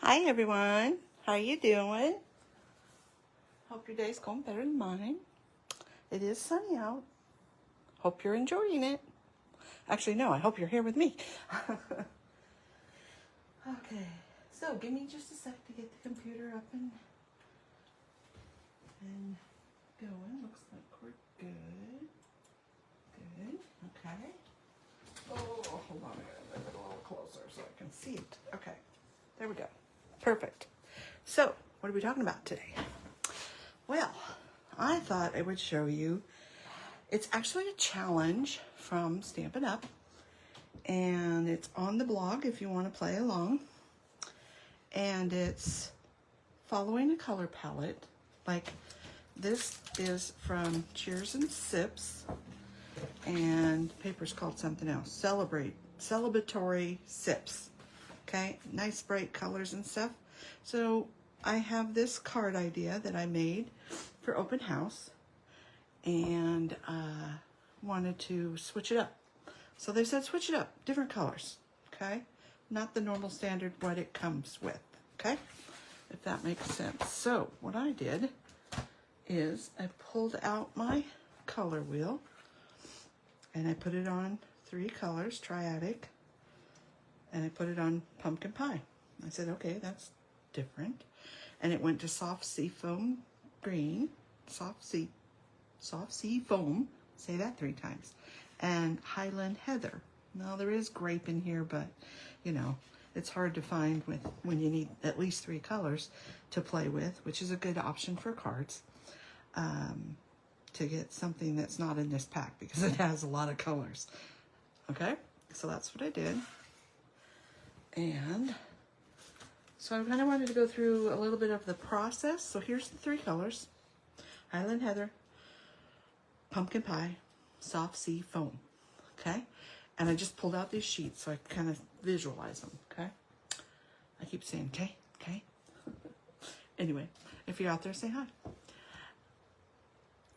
Hi everyone, how you doing? Hope your day's going better than mine. It is sunny out. Hope you're enjoying it. Actually, no, I hope you're here with me. Okay, so give me just a sec to get the computer up and going. Looks like we're good. Good, okay. Oh, hold on, I gotta move it a little closer so I can see it. Okay, there we go. Perfect. So, what are we talking about today? Well, I thought I would show you, it's actually a challenge from Stampin' Up! And it's on the blog if you want to play along. And it's following a color palette. Like, this is from Cheers and Sips. And the paper's called something else. Celebratory Sips. Okay, nice bright colors and stuff. So I have this card idea that I made for open house and wanted to switch it up. So they said switch it up, different colors, okay? Not the normal standard what it comes with, okay? If that makes sense. So what I did is I pulled out my color wheel and I put it on 3 colors, triadic, and I put it on pumpkin pie. I said, okay, that's different. And it went to soft sea foam green, soft sea foam, say that 3 times, and Highland heather. Now there is grape in here, but you know, it's hard to find when you need at least 3 colors to play with, which is a good option for cards, to get something that's not in this pack because it has a lot of colors. Okay, so that's what I did. And so I kind of wanted to go through a little bit of the process. So here's the 3 colors: Highland heather, pumpkin pie, soft sea foam. Okay, and I just pulled out these sheets so I kind of visualize them. Okay, I keep saying okay. Anyway, if you're out there, say hi.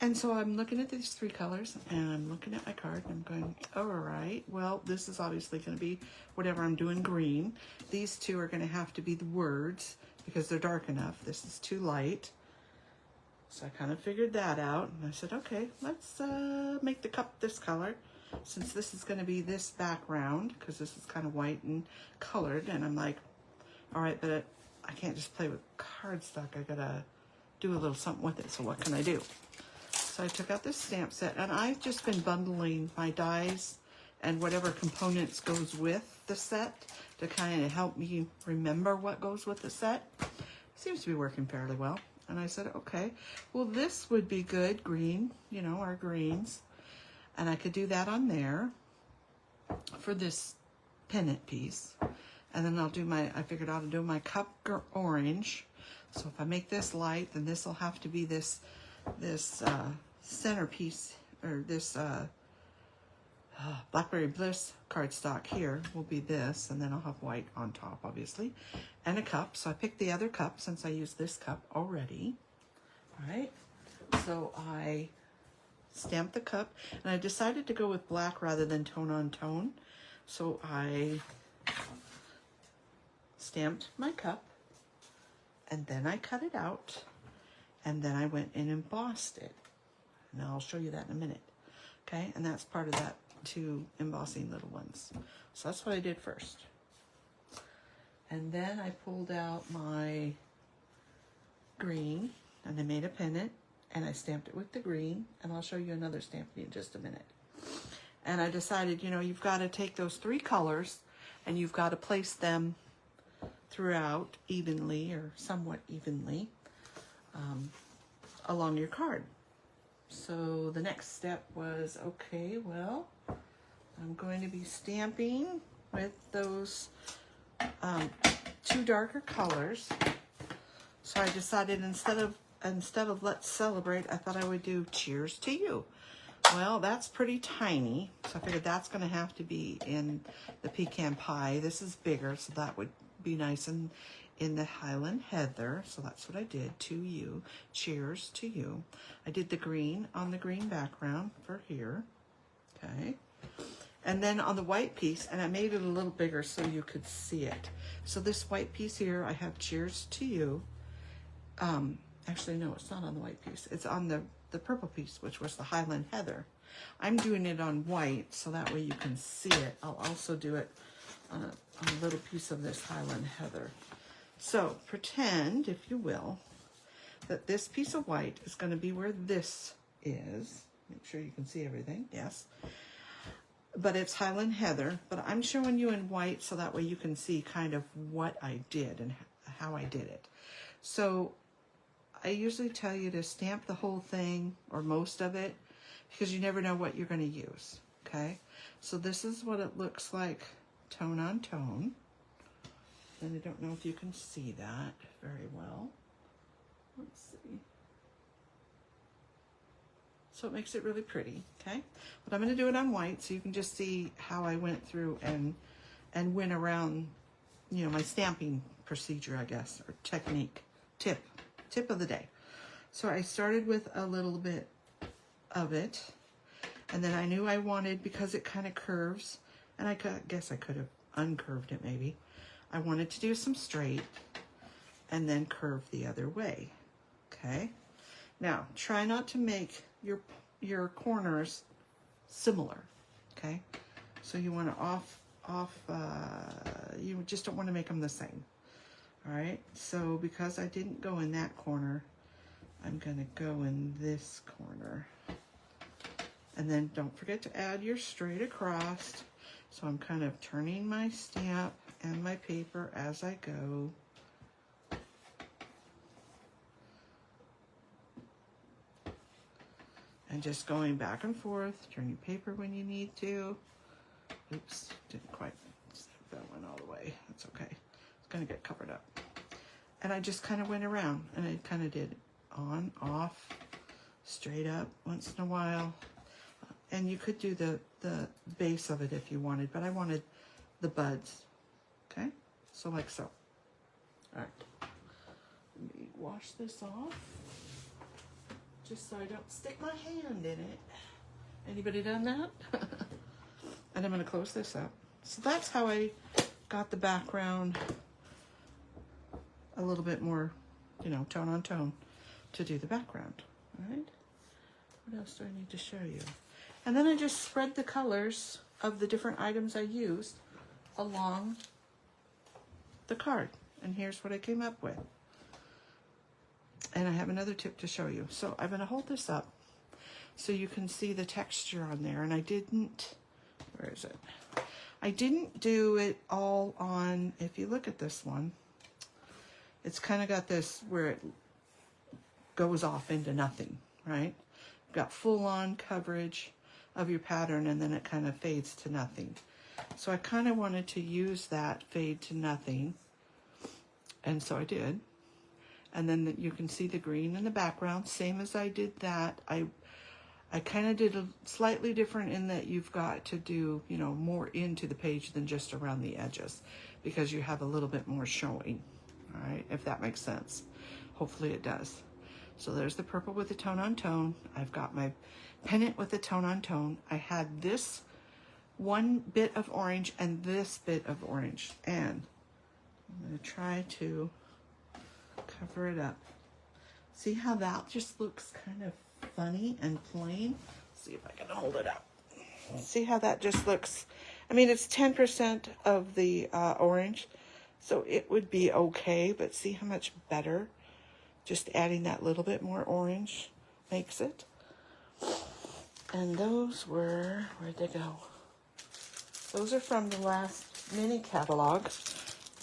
And so I'm looking at these 3 colors and I'm looking at my card and I'm going, all right, well, this is obviously going to be whatever I'm doing green. These 2 are going to have to be the words because they're dark enough. This is too light. So I kind of figured that out. And I said, okay, let's make the cup this color since this is going to be this background because this is kind of white and colored. And I'm like, all right, but I can't just play with cardstock. I got to do a little something with it. So what can I do? So I took out this stamp set and I've just been bundling my dies and whatever components goes with the set to kind of help me remember what goes with the set. Seems to be working fairly well. And I said, okay, well, this would be good, green, you know, our greens. And I could do that on there for this pennant piece. And then I figured out to do my cup orange. So if I make this light, then this will have to be this centerpiece, or this Blackberry Bliss cardstock here will be this, and then I'll have white on top, obviously, and a cup. So I picked the other cup since I used this cup already. All right, so I stamped the cup, and I decided to go with black rather than tone on tone. So I stamped my cup, and then I cut it out, and then I went and embossed it. And I'll show you that in a minute. Okay, and that's part of that 2 embossing little ones. So that's what I did first. And then I pulled out my green and I made a pennant and I stamped it with the green, and I'll show you another stamping in just a minute. And I decided, you know, you've got to take those 3 colors and you've got to place them throughout evenly or somewhat evenly along your card. So the next step was, okay, well, I'm going to be stamping with those 2 darker colors. So I decided instead of let's celebrate, I thought I would do cheers to you. Well, that's pretty tiny, so I figured that's going to have to be in the pecan pie. This is bigger, so that would be nice in the Highland heather. So that's what I did. To you, cheers to you. I did the green on the green background for here. Okay, And then on the white piece, and I made it a little bigger so you could see it. So this white piece here, I have Cheers to You. Actually, no, it's not on the white piece. It's on the purple piece, which was the Highland Heather. I'm doing it on white so that way you can see it. I'll also do it on a little piece of this Highland Heather. So pretend, if you will, that this piece of white is going to be where this is. Make sure you can see everything, yes. But it's Highland Heather, but I'm showing you in white so that way you can see kind of what I did and how I did it. So I usually tell you to stamp the whole thing or most of it because you never know what you're going to use, okay? So this is what it looks like tone on tone. And I don't know if you can see that very well. Let's see. So it makes it really pretty, okay? But I'm going to do it on white so you can just see how I went through and went around, you know, my stamping procedure, I guess, or technique, tip of the day. So I started with a little bit of it, and then I knew I wanted, because it kind of curves, and I guess I could have uncurved it maybe. I wanted to do some straight and then curve the other way, okay? Now, try not to make your corners similar, okay? So you want to you just don't want to make them the same, all right? So because I didn't go in that corner, I'm going to go in this corner. And then don't forget to add your straight across. So I'm kind of turning my stamp and my paper as I go. And just going back and forth, turn your paper when you need to. Oops, didn't quite snap that one all the way. That's okay. It's gonna get covered up. And I just kind of went around and I kind of did on, off, straight up once in a while. And you could do the base of it if you wanted, but I wanted the buds, okay? So like so. All right, let me wash this off, just so I don't stick my hand in it. Anybody done that? And I'm gonna close this up. So that's how I got the background a little bit more, you know, tone on tone to do the background, all right? What else do I need to show you? And then I just spread the colors of the different items I used along the card. And here's what I came up with. And I have another tip to show you. So I'm gonna hold this up so you can see the texture on there. And I didn't, where is it? I didn't do it all on, if you look at this one, it's kind of got this where it goes off into nothing, right? Got full on coverage of your pattern and then it kind of fades to nothing. So I kind of wanted to use that fade to nothing. And so I did. And then you can see the green in the background, same as I did that. I kind of did a slightly different in that you've got to do, you know, more into the page than just around the edges because you have a little bit more showing, all right, if that makes sense. Hopefully it does. So there's the purple with the tone on tone. I've got my pennant with the tone on tone. I had this one bit of orange and this bit of orange. And I'm going to try to cover it up. See how that just looks kind of funny and plain? See if I can hold it up. See how that just looks? I mean, it's 10% of the orange, so it would be okay, but see how much better just adding that little bit more orange makes it. And those were, where'd they go? Those are from the last mini catalog,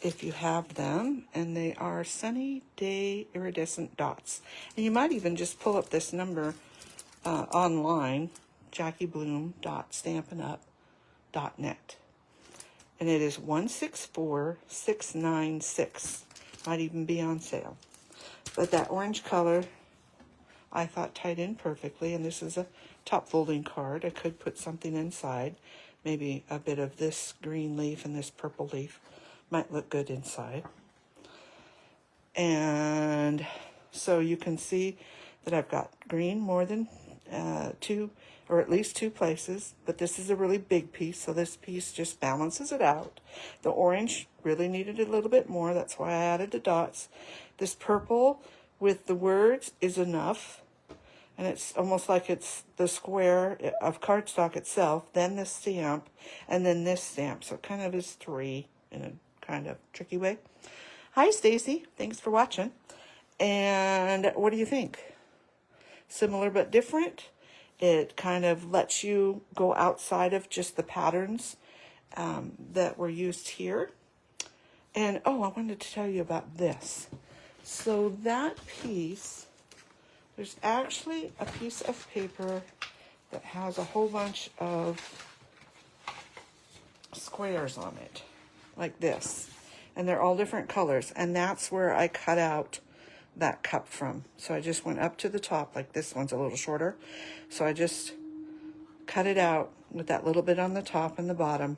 if you have them, and they are Sunny Day Iridescent Dots. And you might even just pull up this number online, JackieBloom.stampinup.net. And it is 164696. Might even be on sale. But that orange color, I thought tied in perfectly, and this is a top folding card. I could put something inside, maybe a bit of this green leaf and this purple leaf might look good inside. And so you can see that I've got green more than or at least 2 places, but this is a really big piece, so this piece just balances it out. The orange really needed a little bit more, that's why I added the dots. This purple with the words is enough, and it's almost like it's the square of cardstock itself, then the stamp, and then this stamp, so it kind of is 3 in a kind of tricky way. Hi, Stacy. Thanks for watching. And what do you think? Similar but different. It kind of lets you go outside of just the patterns that were used here. And, oh, I wanted to tell you about this. So that piece, there's actually a piece of paper that has a whole bunch of squares on it, like this. And they're all different colors. And that's where I cut out that cup from. So I just went up to the top, like this one's a little shorter. So I just cut it out with that little bit on the top and the bottom,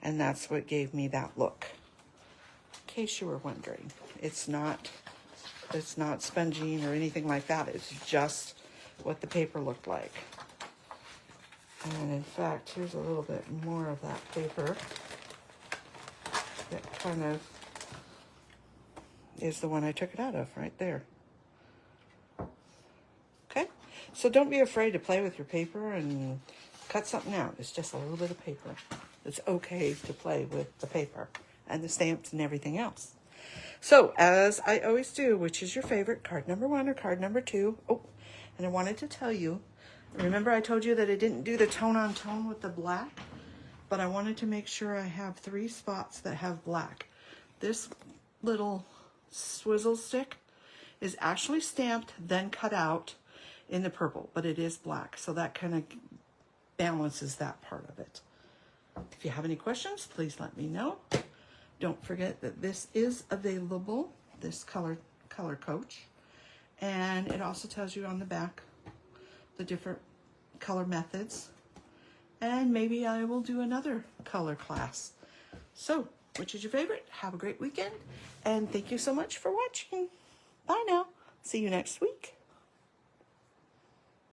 and that's what gave me that look. In case you were wondering, it's not sponging or anything like that. It's just what the paper looked like. And in fact, here's a little bit more of that paper that kind of is the one I took it out of right there. Okay, so don't be afraid to play with your paper and cut something out. It's just a little bit of paper. It's okay to play with the paper and the stamps and everything else. So, as I always do, which is your favorite, card number 1 or card number 2? Oh, and I wanted to tell you, remember I told you that I didn't do the tone on tone with the black, but I wanted to make sure I have 3 spots that have black. This little swizzle stick is actually stamped, then cut out in the purple, but it is black, so that kind of balances that part of it. If you have any questions, please let me know. Don't forget that this is available, this color coach, and it also tells you on the back the different color methods, and maybe I will do another color class. So, which is your favorite? Have a great weekend, and thank you so much for watching. Bye now. See you next week.